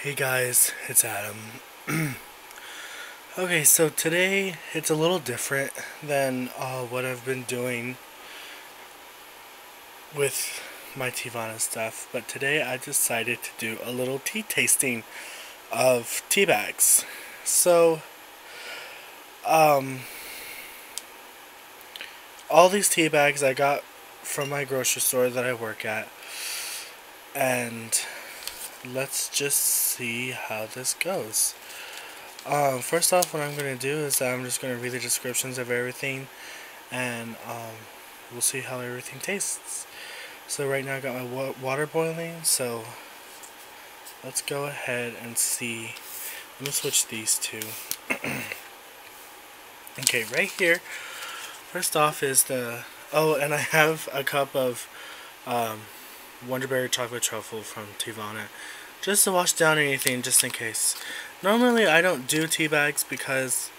Hey guys, it's Adam. Okay, so today it's a little different than what I've been doing with my Teavana stuff, but today I decided to do a little tea tasting of tea bags. So, um, all these tea bags I got from my grocery store that I work at, and let's just see how this goes. First off, what I'm going to do is I'm just going to read the descriptions of everything, and we'll see how everything tastes. So right now I got my water boiling, so let's go ahead and see. Let me switch these two. Okay, right here, first off is the, oh, and I have a cup of Wonderberry chocolate truffle from Teavana, just to wash down anything, just in case. Normally I don't do tea bags because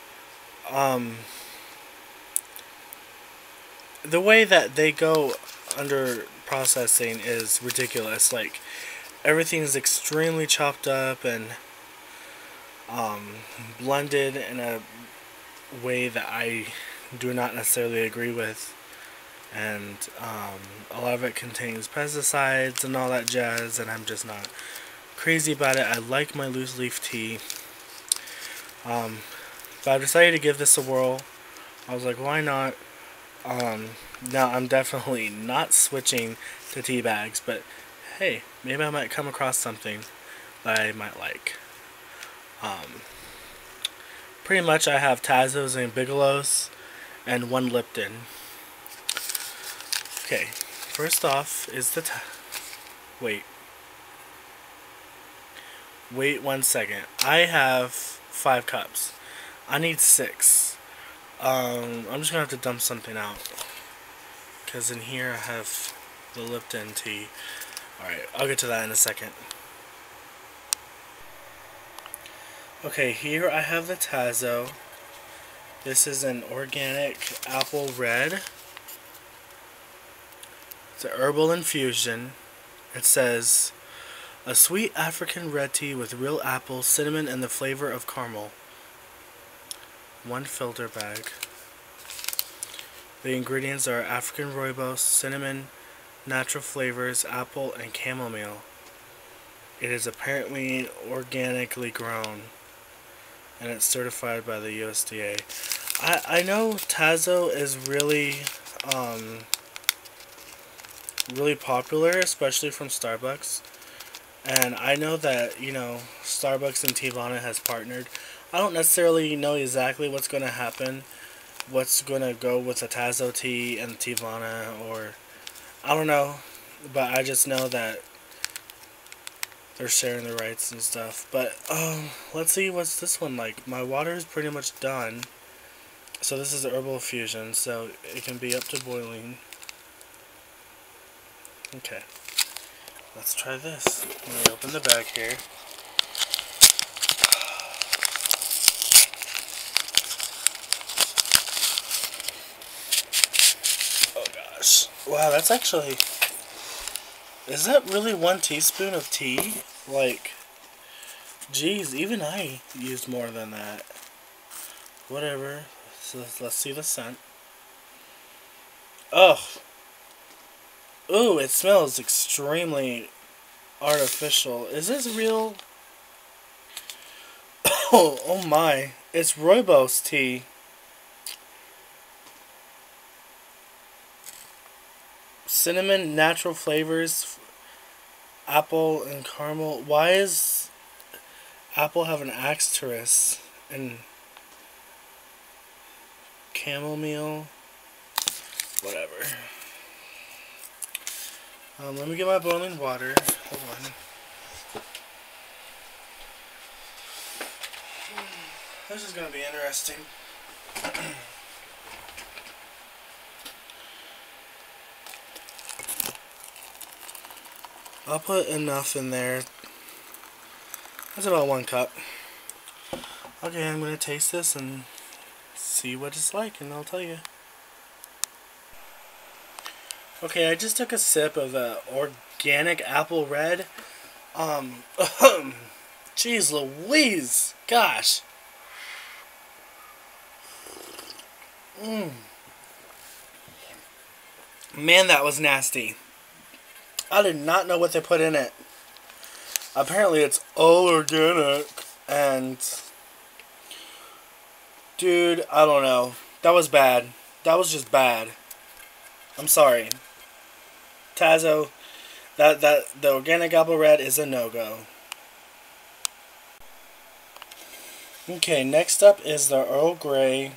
the way that they go under processing is ridiculous. Like, everything is extremely chopped up and blended in a way that I do not necessarily agree with, and a lot of it contains pesticides and all that jazz, and I'm just not crazy about it. I like my loose leaf tea, but I decided to give this a whirl. I was like, why not? Now I'm definitely not switching to tea bags, but hey, maybe I might come across something that I might like. Pretty much I have Tazo ZEN Bigelows and one Lipton. Okay, first off is the wait 1 second. I have 5 cups. I need 6. I'm just gonna have to dump something out, because in here I have the Lipton tea. Alright, I'll get to that in a second. Okay, here I have the Tazo. This is an organic apple red. It's a herbal infusion. It says, a sweet African red tea with real apples, cinnamon, and the flavor of caramel. 1 filter bag. The ingredients are African rooibos, cinnamon, natural flavors, apple, and chamomile. It is apparently organically grown, and it's certified by the USDA. I know Tazo is really really popular, especially from Starbucks. And I know that, you know, Starbucks and Teavana has partnered. I don't necessarily know exactly what's going to happen, what's going to go with the Tazo tea and Teavana, or I don't know, but I just know that they're sharing the rights and stuff. But let's see what's this one like. My water is pretty much done, so this is the herbal infusion, so it can be up to boiling. Okay, let's try this. Let me open the bag here. Oh gosh. Wow, that's actually... Is that really 1 teaspoon of tea? Like, geez, even I used more than that. Whatever. So let's see the scent. Ugh. Ooh, it smells extremely artificial. Is this real? Oh my. It's rooibos tea. Cinnamon, natural flavors, apple, and caramel. Why is apple have an asterisk? And chamomile? Whatever. Let me get my boiling water. Hold on. This is going to be interesting. I'll put enough in there. That's about 1 cup. Okay, I'm going to taste this and see what it's like, and I'll tell you. Okay, I just took a sip of the organic apple red. Jeez Louise. Gosh. Man, that was nasty. I did not know what they put in it. Apparently it's all organic. And dude, I don't know. That was bad. That was just bad. I'm sorry. Tazo, the organic apple red is a no-go. Okay, next up is the Earl Grey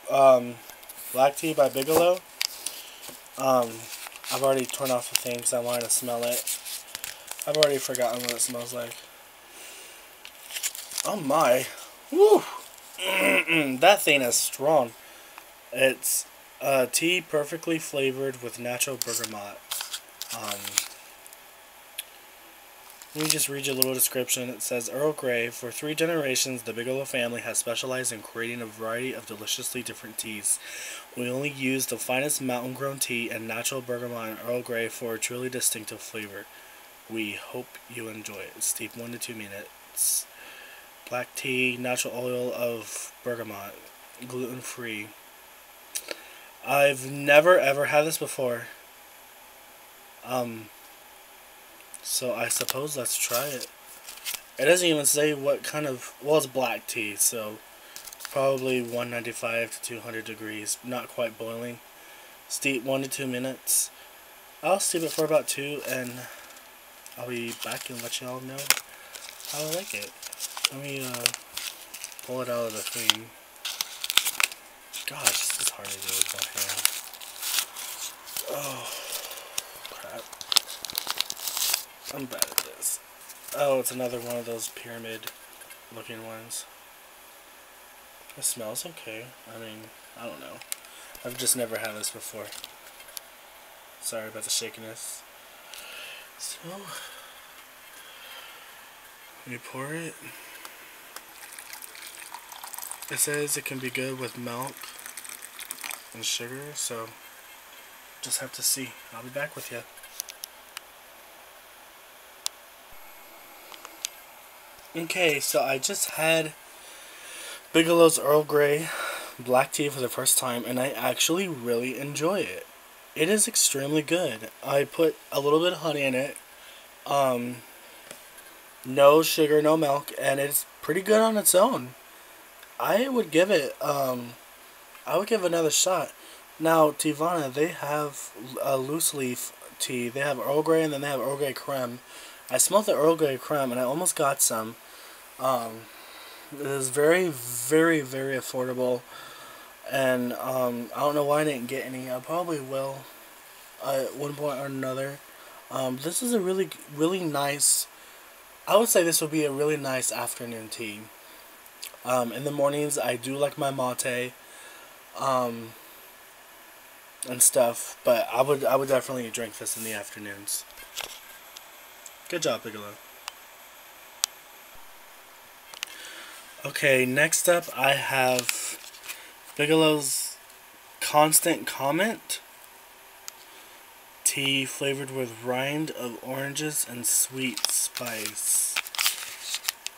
black tea by Bigelow. I've already torn off the thing because I wanted to smell it. I've already forgotten what it smells like. Oh my. Woo! That thing is strong. It's tea perfectly flavored with natural bergamot. Let me just read you a little description. It says, Earl Grey, for 3 generations, the Bigelow family has specialized in creating a variety of deliciously different teas. We only use the finest mountain-grown tea and natural bergamot in Earl Grey for a truly distinctive flavor. We hope you enjoy it. Steep 1 to 2 minutes. Black tea, natural oil of bergamot, gluten-free. I've never ever had this before. So I suppose let's try it. It doesn't even say what kind of... Well, it's black tea, so probably 195 to 200 degrees. Not quite boiling. Steep 1 to 2 minutes. I'll steep it for about 2, and I'll be back and let y'all know how I like it. Let me pull it out of the thing. Gosh, this is hard to do with my hand. Oh, crap. I'm bad at this. Oh, it's another one of those pyramid looking ones. It smells okay. I mean, I don't know. I've just never had this before. Sorry about the shakiness. So, let me pour it. It says it can be good with milk and sugar, so just have to see. I'll be back with you. Okay, so I just had Bigelow's Earl Grey black tea for the first time, and I actually really enjoy it. It is extremely good. I put a little bit of honey in it. No sugar, no milk, and it's pretty good on its own. I would give it, I would give it another shot. Now, Teavana, they have a loose leaf tea. They have Earl Grey, and then they have Earl Grey creme. I smelled the Earl Grey creme, and I almost got some. It is very, very, very affordable, and I don't know why I didn't get any. I probably will at one point or another. This is a really, really nice. I would say this would be a really nice afternoon tea. In the mornings, I do like my mate, and stuff, but I would definitely drink this in the afternoons. Good job, Bigelow. Okay, next up I have Bigelow's Constant Comment tea flavored with rind of oranges and sweet spice.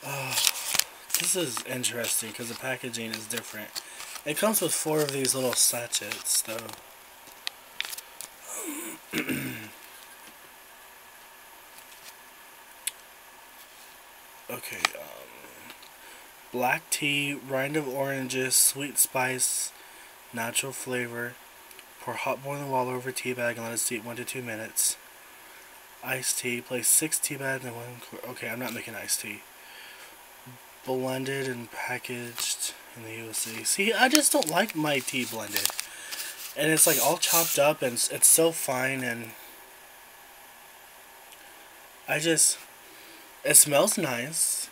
Oh, this is interesting because the packaging is different. It comes with 4 of these little sachets, though. Okay, black tea, rind of oranges, sweet spice, natural flavor. Pour hot boiling water over tea bag and let it steep 1 to 2 minutes. Iced tea, place 6 tea bags in 1 quart. Okay, I'm not making iced tea. Blended and packaged in the USA. See, I just don't like my tea blended. And it's like all chopped up and it's so fine, and it smells nice.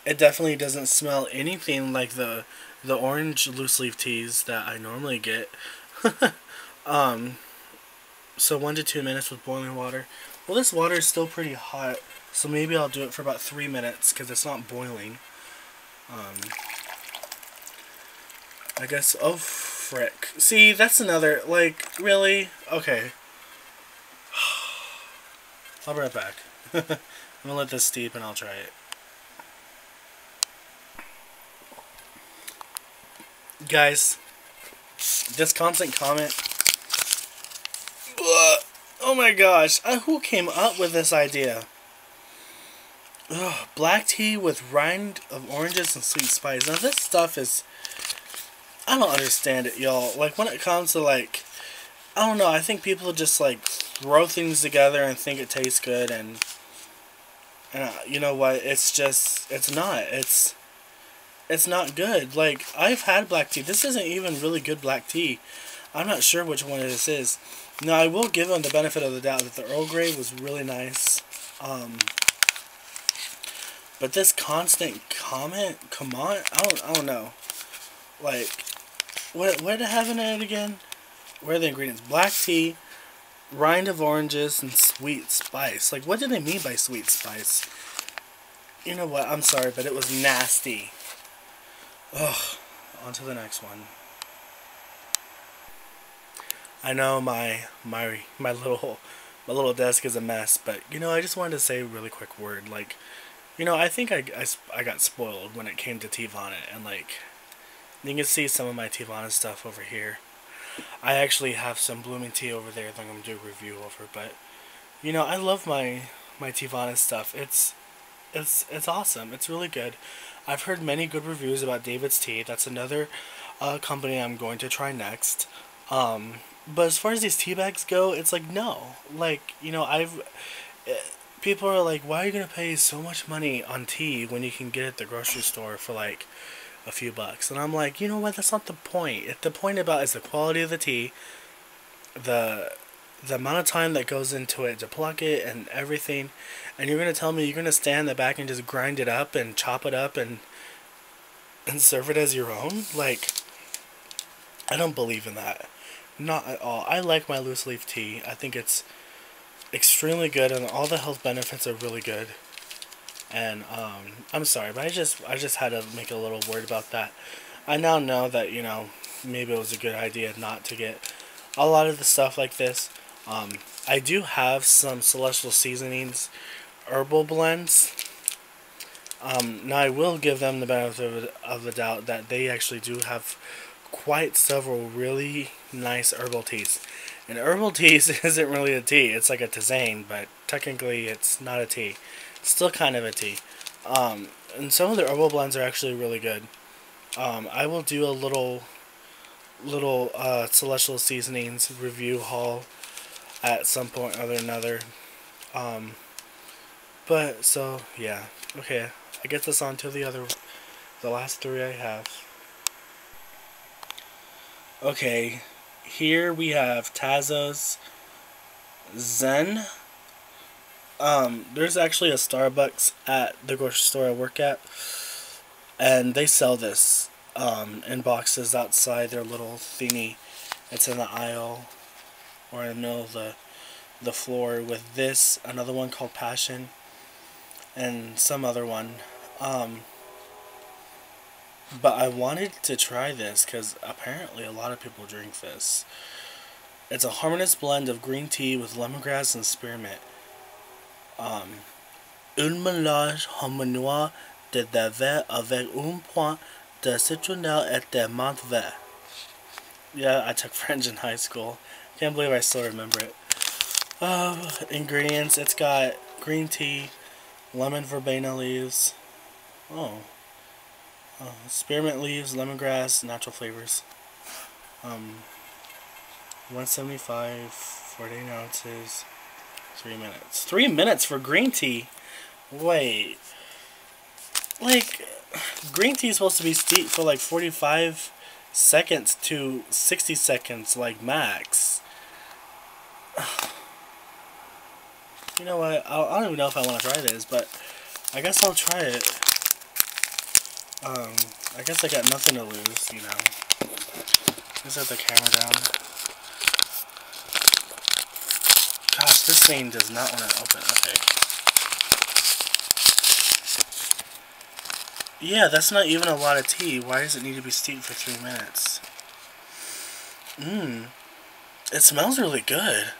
It definitely doesn't smell anything like the orange loose leaf teas that I normally get. So 1 to 2 minutes with boiling water. Well, this water is still pretty hot, so maybe I'll do it for about 3 minutes because it's not boiling. I guess. Oh, frick. See, that's another, like, really? Okay. I'll be right back. I'm gonna let this steep and I'll try it. Guys, this constant comment. Oh my gosh, who came up with this idea? Ugh, black tea with rind of oranges and sweet spice. Now this stuff is... I don't understand it, y'all. Like, when it comes to, like... I don't know, I think people just, like, throw things together and think it tastes good, and you know what, it's just... It's not. It's not good. Like, I've had black tea. This isn't even really good black tea. I'm not sure which one this is. Now, I will give them the benefit of the doubt that the Earl Grey was really nice. But this constant comment, come on, I don't know. Like, what did I have in it again? Where are the ingredients? Black tea, rind of oranges, and sweet spice. Like, what did they mean by sweet spice? You know what? I'm sorry, but it was nasty. Ugh. On to the next one. I know my little desk is a mess, but you know, I just wanted to say a really quick word. Like, you know, I think I got spoiled when it came to Teavana, and like, you can see some of my Teavana stuff over here. I actually have some blooming tea over there that I'm gonna do a review over, but you know, I love my Teavana stuff. It's awesome. It's really good. I've heard many good reviews about David's Tea. That's another company I'm going to try next. But as far as these tea bags go, it's like, no. Like, you know, people are like, why are you going to pay so much money on tea when you can get it at the grocery store for like a few bucks? And I'm like, you know what, that's not the point. The point about is the quality of the tea, the amount of time that goes into it to pluck it and everything. And you're going to tell me you're going to stand in the back and just grind it up and chop it up and serve it as your own? Like, I don't believe in that. Not at all. I like my loose leaf tea. I think it's extremely good, and all the health benefits are really good. And I'm sorry, but I just had to make a little word about that. I now know that, you know, maybe it was a good idea not to get a lot of the stuff like this. I do have some Celestial Seasonings herbal blends. Now I will give them the benefit of the doubt that they actually do have quite several really nice herbal teas. And herbal teas isn't really a tea. It's like a tisane, but technically it's not a tea. It's still kind of a tea. And some of the herbal blends are actually really good. I will do a little Celestial Seasonings review haul at some point or another. But so yeah, okay. I get this on to the last three I have. Okay, here we have Tazo ZEN. There's actually a Starbucks at the grocery store I work at, and they sell this in boxes outside their little thingy. It's in the aisle or in the middle of the floor with this, another one called Passion, and some other one. But I wanted to try this because apparently a lot of people drink this. It's a harmonious blend of green tea with lemongrass and spearmint. Un mélange harmonieux de thé avec un point de citronnelle et de menthe vert. Yeah, I took French in high school. Can't believe I still remember it. Ingredients, it's got green tea, lemon verbena leaves, spearmint leaves, lemongrass, natural flavors. 175, 48 ounces, 3 minutes. 3 minutes for green tea? Wait. Like, green tea is supposed to be steeped for like 45 seconds to 60 seconds, like max. You know what? I don't even know if I want to try this, but I guess I'll try it. I guess I got nothing to lose, you know. Let's set the camera down. Gosh, this thing does not want to open. Okay. Yeah, that's not even a lot of tea. Why does it need to be steeped for 3 minutes? It smells really good.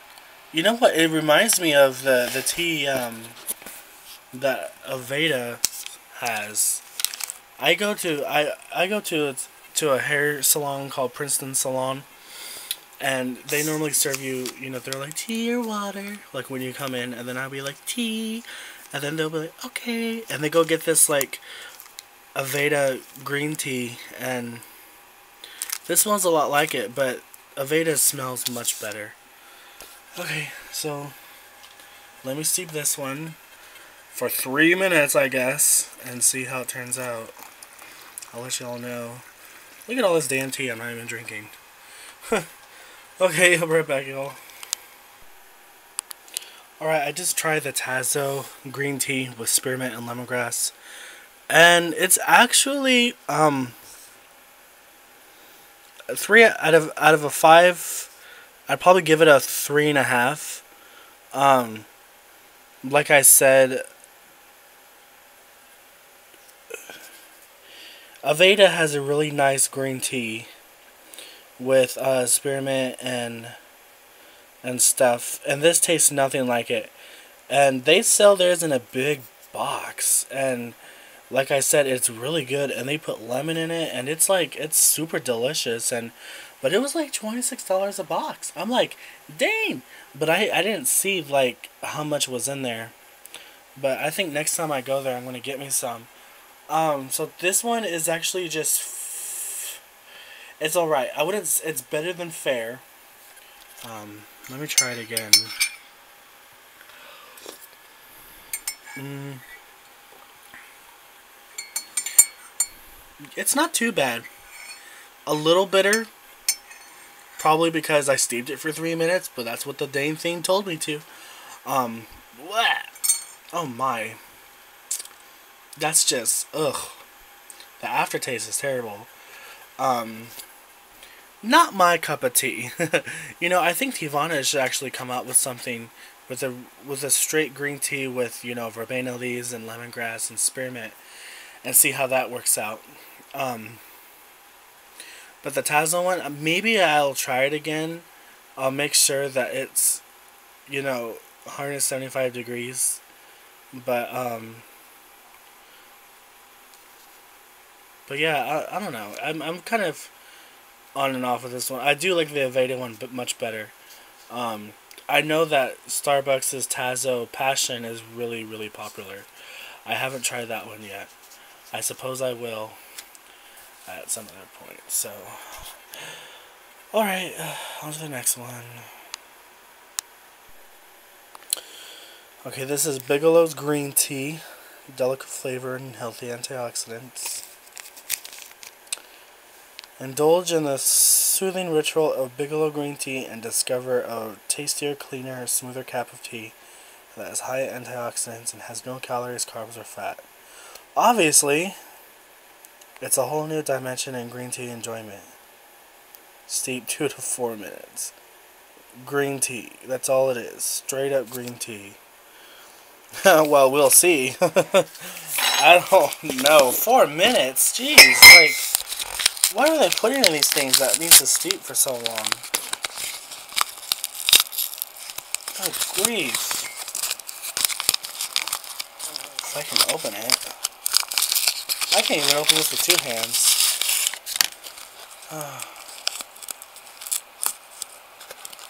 You know what? It reminds me of the tea, that Aveda has. I go to a hair salon called Princeton Salon, and they normally serve you, you know, they're like tea or water, like when you come in, and then I'll be like tea, and then they'll be like okay, and they go get this like Aveda green tea, and this smells a lot like it, but Aveda smells much better. Okay, so let me steep this one for 3 minutes, I guess, and see how it turns out. I'll let y'all know. Look at all this damn tea I'm not even drinking. Okay, I'll be right back, y'all. Alright, I just tried the Tazo green tea with spearmint and lemongrass. And it's actually, 3 out of a 5. I'd probably give it a 3.5. Like I said, Aveda has a really nice green tea with spearmint and stuff, and this tastes nothing like it. And they sell theirs in a big box, and like I said, it's really good, and they put lemon in it, and it's like, it's super delicious. And but it was like $26 a box. I'm like, dang. But I didn't see like how much was in there. But I think next time I go there, I'm gonna get me some. So this one is actually just it's alright. I wouldn't, it's better than fair. Let me try it again. It's not too bad. A little bitter. Probably because I steeped it for 3 minutes, but that's what the dang thing told me to. What? Oh my. That's just, ugh. The aftertaste is terrible. Not my cup of tea. You know, I think Teavana should actually come out with something with a straight green tea with, you know, verbena leaves and lemongrass and spearmint, and see how that works out. But the Tazo one, maybe I'll try it again. I'll make sure that it's, you know, 175 degrees. But yeah, I don't know. I'm kind of on and off with this one. I do like the Aveda one, but much better. I know that Starbucks' Tazo Passion is really, really popular. I haven't tried that one yet. I suppose I will at some other point. So, alright, on to the next one. Okay, this is Bigelow's Green Tea. Delicate flavor and healthy antioxidants. Indulge in the soothing ritual of Bigelow Green Tea and discover a tastier, cleaner, smoother cup of tea that has high antioxidants and has no calories, carbs, or fat. Obviously, it's a whole new dimension in green tea enjoyment. Steep 2 to 4 minutes. Green tea. That's all it is. Straight up green tea. Well, we'll see. I don't know. 4 minutes? Jeez. Like, what are they putting in these things that needs to steep for so long? Good grief. If I can open it. I can't even open this with 2 hands.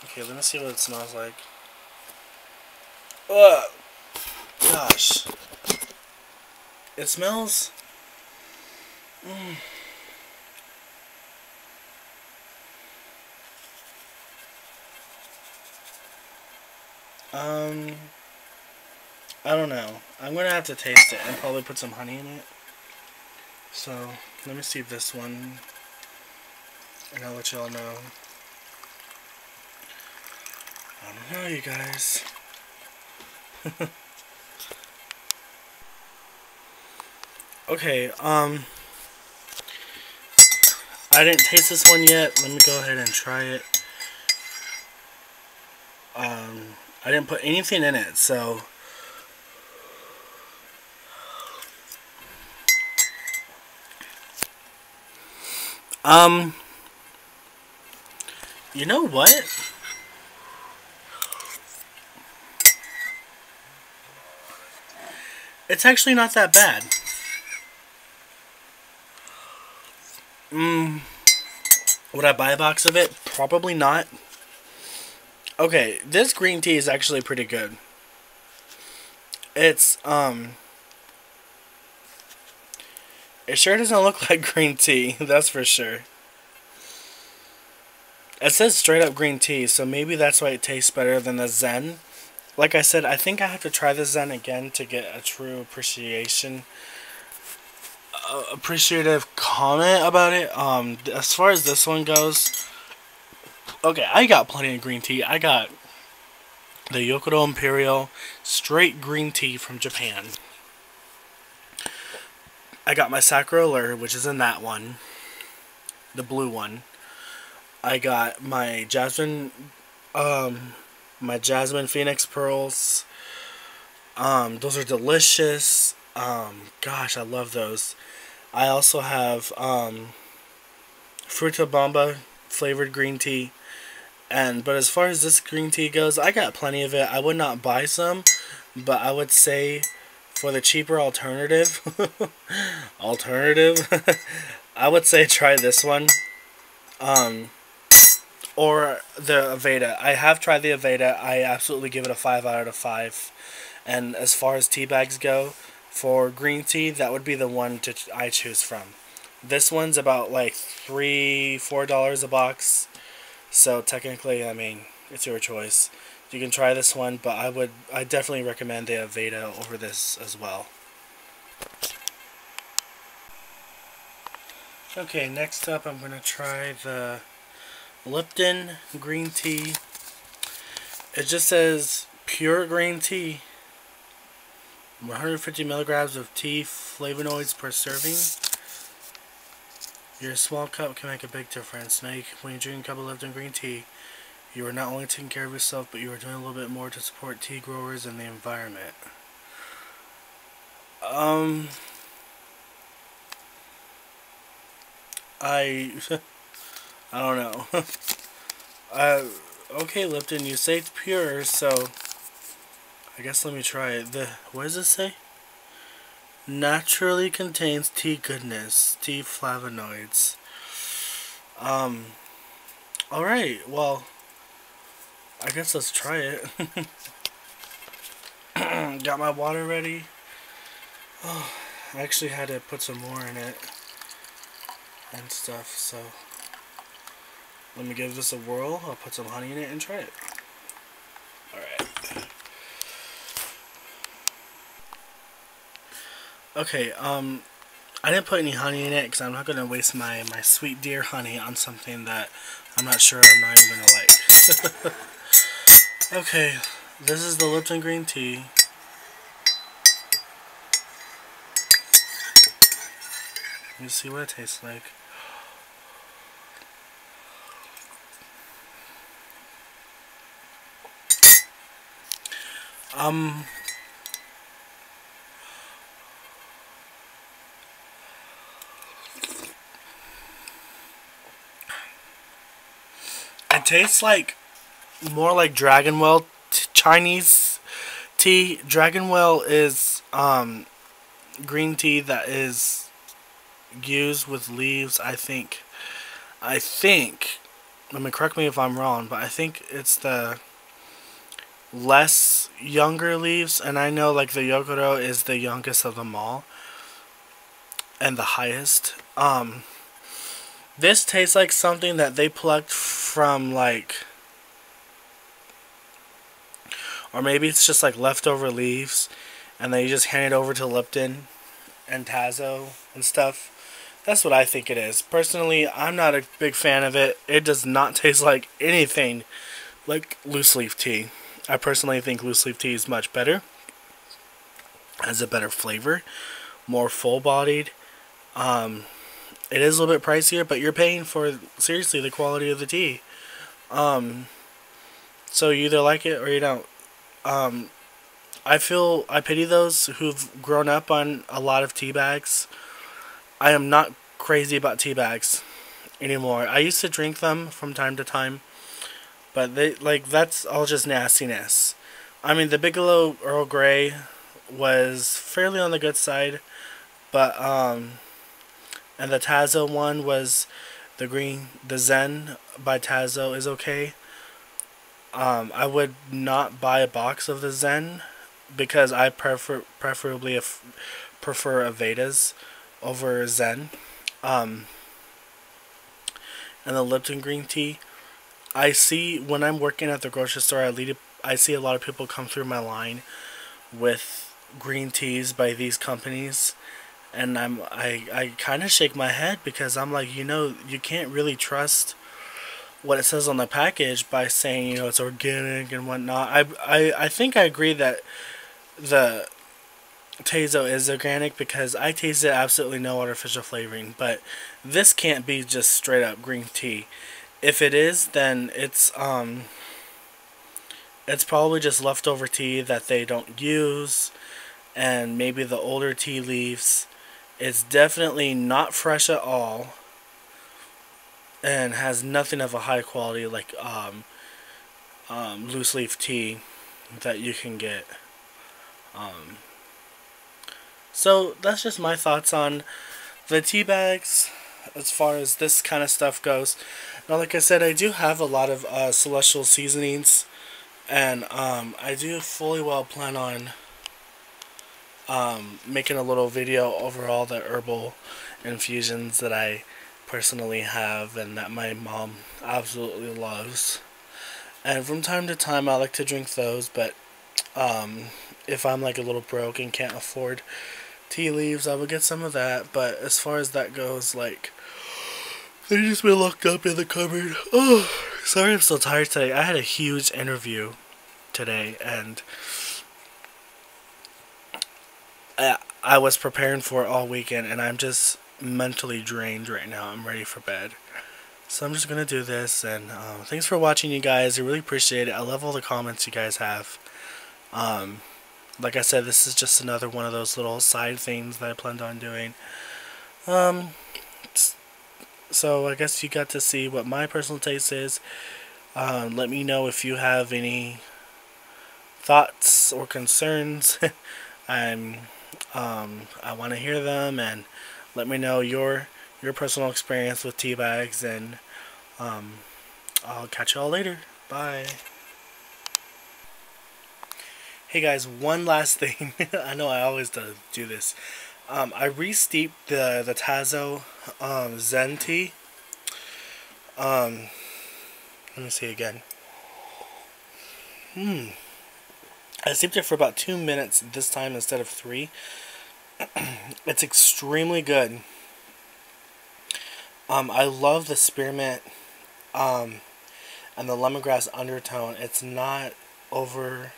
Okay, let me see what it smells like. Ugh. Gosh. It smells... I don't know. I'm gonna have to taste it and probably put some honey in it. So, let me see this one, and I'll let y'all know. I don't know, you guys. Okay, I didn't taste this one yet. Let me go ahead and try it. I didn't put anything in it, so... You know what? It's actually not that bad. Would I buy a box of it? Probably not. Okay, this green tea is actually pretty good. It's, it sure doesn't look like green tea, that's for sure. It says straight up green tea, so maybe that's why it tastes better than the Zen. Like I said, I think I have to try the Zen again to get a true appreciative comment about it. As far as this one goes, okay, I got plenty of green tea. I got the Yokoro Imperial straight green tea from Japan. I got my Sakura Lure, which is in that one, the blue one. I got my Jasmine Phoenix Pearls. Those are delicious. Gosh, I love those. I also have Fruta Bomba flavored green tea. But as far as this green tea goes, I got plenty of it. I would not buy some, but I would say for the cheaper alternative, I would say try this one. Or the Aveda. I have tried the Aveda. I absolutely give it a 5 out of 5. And as far as tea bags go, for green tea, that would be the one I choose from. This one's about like $3-4 a box. So technically, I mean, it's your choice. You can try this one, but I definitely recommend the Aveda over this as well. Okay, next up I'm going to try the Lipton green tea. It just says pure green tea. 150 milligrams of tea flavonoids per serving. Your small cup can make a big difference. Now, when you drink a cup of Lipton green tea, you are not only taking care of yourself, but you are doing a little bit more to support tea growers and the environment. I don't know. Okay, Lipton, you say it's pure, so I guess let me try it. What does it say? Naturally contains tea goodness, tea flavonoids. Alright, well, I guess let's try it. Got my water ready. Oh, I actually had to put some more in it and stuff, so let me give this a whirl. I'll put some honey in it and try it. Alright. Okay, I didn't put any honey in it because I'm not going to waste my sweet dear honey on something that I'm not sure I'm not even going to like. Okay, this is the Lipton green tea. Let me see what it tastes like. It tastes like more like Dragonwell Chinese tea. Dragonwell is green tea that is used with leaves. I think. Let me correct me if I'm wrong, but I think it's the less younger leaves, and I know like the Yokoro is the youngest of them all and the highest. This tastes like something that they plucked from like, or maybe it's just like leftover leaves and they just hand it over to Lipton and Tazo and stuff. That's what I think it is. Personally, I'm not a big fan of it. It does not taste like anything like loose leaf tea. I personally think loose leaf tea is much better. Has a better flavor, more full bodied. It is a little bit pricier, but you're paying for, seriously, the quality of the tea. So you either like it or you don't. I pity those who've grown up on a lot of tea bags. I am not crazy about tea bags anymore. I used to drink them from time to time, but that's all just nastiness. I mean, the Bigelow Early Grey was fairly on the good side, but and the Tazo one was the Zen by Tazo is okay. I would not buy a box of the Zen because I preferably prefer Avedas over Zen. Um, and the Lipton green tea. I see when I'm working at the grocery store, I see a lot of people come through my line with green teas by these companies, and I kind of shake my head because I'm like, you can't really trust what it says on the package by saying it's organic and whatnot. I think I agree that the Tazo is organic because I tasted absolutely no artificial flavoring, but this can't be just straight up green tea. If it is, then it's probably just leftover tea that they don't use, and maybe the older tea leaves. It's definitely not fresh at all, and has nothing of a high quality like loose leaf tea that you can get. So that's just my thoughts on the tea bags as far as this kind of stuff goes. Now, like I said, I do have a lot of celestial seasonings, and I do fully well plan on making a little video over all the herbal infusions that I personally have and that my mom absolutely loves. And from time to time I like to drink those, but if I'm like a little broke and can't afford tea leaves, I would get some of that. But as far as that goes, like, they just been locked up in the cupboard. Oh, sorry, I'm so tired today. I had a huge interview today, and I was preparing for it all weekend, and I'm just mentally drained right now. I'm ready for bed. So I'm just going to do this, and thanks for watching, you guys. I really appreciate it. I love all the comments you guys have. Like I said, this is just another one of those little side things that I planned on doing. So I guess you got to see what my personal taste is. Let me know if you have any thoughts or concerns. I want to hear them, and let me know your personal experience with tea bags, and I'll catch you all later. Bye. Hey guys, one last thing. I know I always do this. I re-steeped the Tazo Zen tea. Let me see again. I steeped it for about 2 minutes this time instead of 3. It's extremely good. I love the spearmint and the lemongrass undertone. It's not over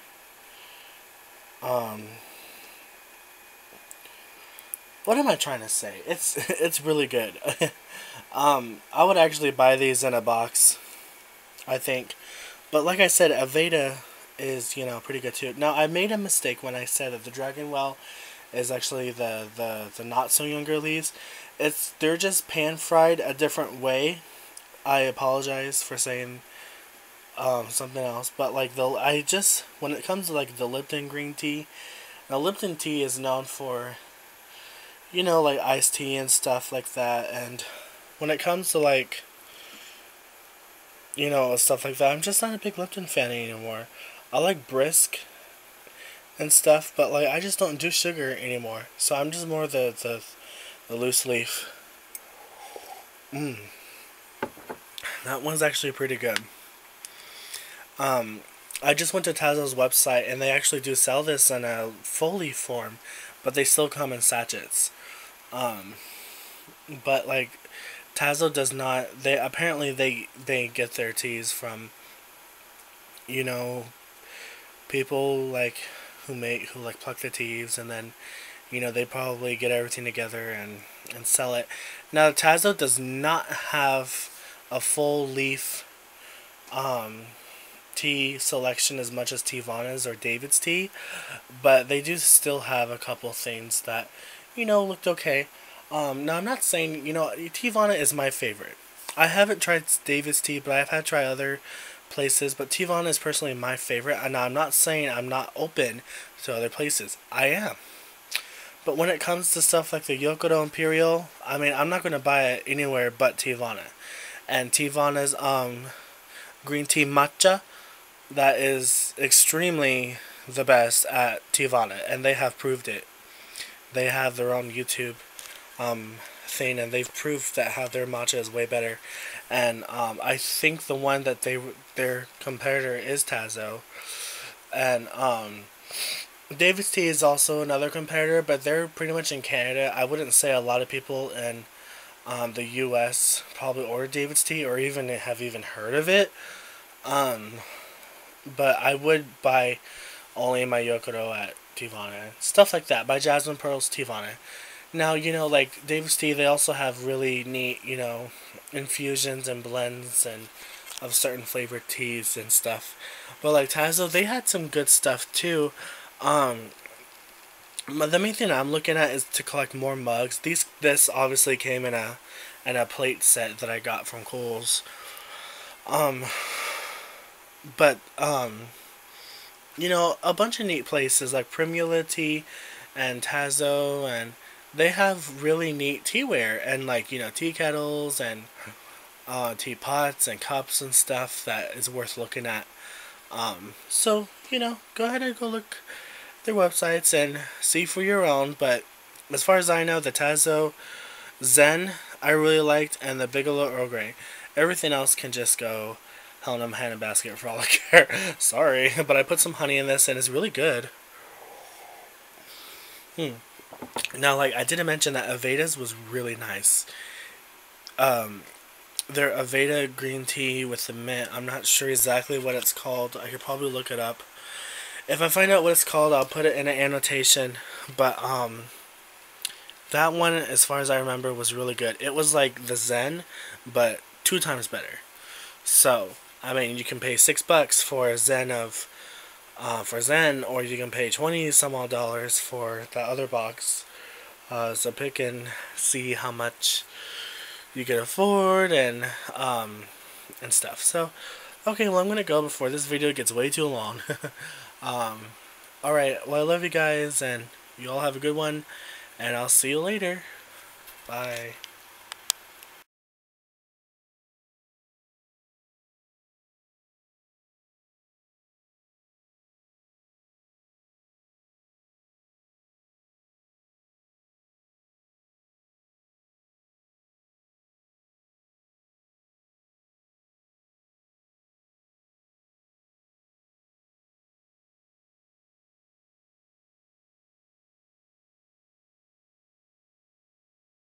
what am I trying to say? It's really good. I would actually buy these in a box, I think. But like I said, Aveda is, pretty good too. Now, I made a mistake when I said that the Dragon Well is actually the not so younger leaves. They're just pan fried a different way. I apologize for saying something else, but like when it comes to like the Lipton green tea, now Lipton tea is known for like iced tea and stuff like that, and when it comes to like stuff like that, I'm just not a big Lipton fan anymore. I like brisk and stuff, but like I just don't do sugar anymore, so I'm just more the loose leaf. That one's actually pretty good. I just went to Tazo's website, and they actually do sell this in a full leaf form, but they still come in sachets. But like Tazo does not. They apparently they get their teas from people like who like pluck the teas, and then they probably get everything together and sell it. Now Tazo does not have a full leaf tea selection as much as Teavana's or David's tea, but they do still have a couple things that looked okay. Now I'm not saying Teavana is my favorite. I haven't tried David's tea, but I've had tried other places, but Teavana is personally my favorite. And I'm not saying I'm not open to other places. I am. But when it comes to stuff like the Yokoro Imperial, I mean, I'm not going to buy it anywhere but Teavana. And Teavana's green tea matcha, that is extremely the best at Teavana, and they have proved it. They have their own YouTube thing, and they've proved that how their matcha is way better. And I think the one that their competitor is Tazo, and David's Tea is also another competitor, but they're pretty much in Canada. I wouldn't say a lot of people in the U.S. probably order David's Tea or even have even heard of it. But I would buy only my Yokoro at Teavana. Stuff like that. By Jasmine Pearls Teavana. Now, like David's Tea, they also have really neat, infusions and blends and of certain flavored teas and stuff. But like Tazo, they had some good stuff too. But the main thing I'm looking at is to collect more mugs. This obviously came in a plate set that I got from Kohl's. But a bunch of neat places like Primula Tea and Tazo, and they have really neat teaware and like tea kettles and teapots and cups and stuff that is worth looking at. So go ahead and go look their websites and see for your own. But as far as I know, the Tazo ZEN I really liked, and the Bigelow Early Grey. Everything else can just go hell in a handbasket for all I care. Sorry, but I put some honey in this and it's really good. Now, like I didn't mention that Aveda's was really nice. Their Aveda green tea with the mint. I'm not sure exactly what it's called. I could probably look it up. If I find out what it's called, I'll put it in an annotation. But that one, as far as I remember, was really good. It was like the ZEN, but 2 times better. So, I mean, you can pay $6 for a ZEN for ZEN, or you can pay 20 some odd dollars for the other box. So pick and see how much you can afford and stuff. So, okay, well I'm gonna go before this video gets way too long. Alright, well I love you guys, and you all have a good one, and I'll see you later. Bye.